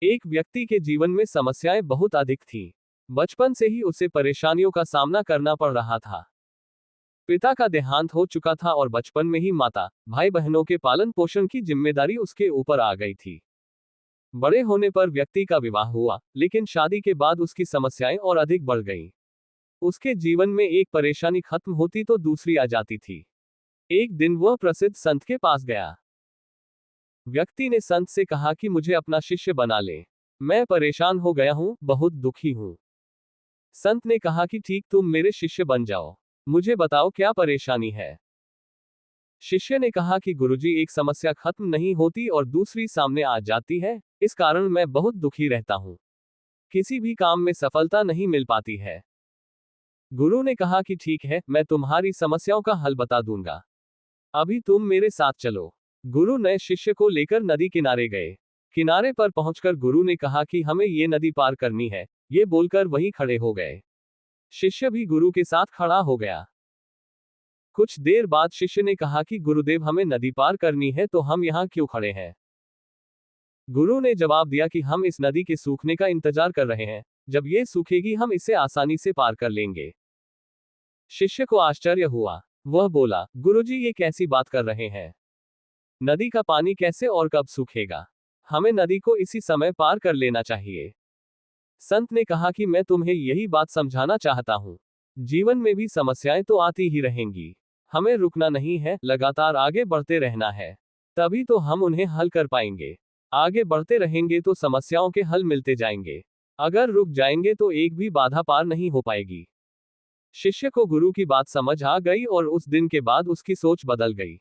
एक व्यक्ति के जीवन में समस्याएं बहुत अधिक थीं। बचपन से ही उसे परेशानियों का सामना करना पड़ रहा था। पिता का देहांत हो चुका था और बचपन में ही माता, भाई बहनों के पालन पोषण की जिम्मेदारी उसके ऊपर आ गई थी। बड़े होने पर व्यक्ति का विवाह हुआ, लेकिन शादी के बाद उसकी समस्याएं और अधिक बढ़ गईं। उसके जीवन में एक परेशानी खत्म होती तो दूसरी आ जाती थी। एक दिन वह प्रसिद्ध संत के पास गया। व्यक्ति ने संत से कहा कि मुझे अपना शिष्य बना ले। मैं परेशान हो गया हूं, बहुत दुखी हूं। संत ने कहा कि ठीक, तुम मेरे शिष्य बन जाओ। मुझे बताओ क्या परेशानी है। शिष्य ने कहा कि गुरुजी, एक समस्या खत्म नहीं होती और दूसरी सामने आ जाती है, इस कारण मैं बहुत दुखी रहता हूं। किसी भी काम में सफलता नहीं मिल पाती है। गुरु ने कहा कि ठीक है, मैं तुम्हारी समस्याओं का हल बता दूंगा। अभी तुम मेरे साथ चलो। गुरु नए शिष्य को लेकर नदी किनारे गए। किनारे पर पहुंचकर गुरु ने कहा कि हमें ये नदी पार करनी है। ये बोलकर वहीं खड़े हो गए। शिष्य भी गुरु के साथ खड़ा हो गया। कुछ देर बाद शिष्य ने कहा कि गुरुदेव, हमें नदी पार करनी है, तो हम यहाँ क्यों खड़े हैं। गुरु ने जवाब दिया कि हम इस नदी के सूखने का इंतजार कर रहे हैं। जब ये सूखेगी हम इसे आसानी से पार कर लेंगे। शिष्य को आश्चर्य हुआ। वह बोला, गुरुजी, ये कैसी बात कर रहे हैं। नदी का पानी कैसे और कब सूखेगा। हमें नदी को इसी समय पार कर लेना चाहिए। संत ने कहा कि मैं तुम्हें यही बात समझाना चाहता हूं। जीवन में भी समस्याएं तो आती ही रहेंगी। हमें रुकना नहीं है, लगातार आगे बढ़ते रहना है। तभी तो हम उन्हें हल कर पाएंगे। आगे बढ़ते रहेंगे तो समस्याओं के हल मिलते जाएंगे। अगर रुक जाएंगे तो एक भी बाधा पार नहीं हो पाएगी। शिष्य को गुरु की बात समझ आ गई और उस दिन के बाद उसकी सोच बदल गई।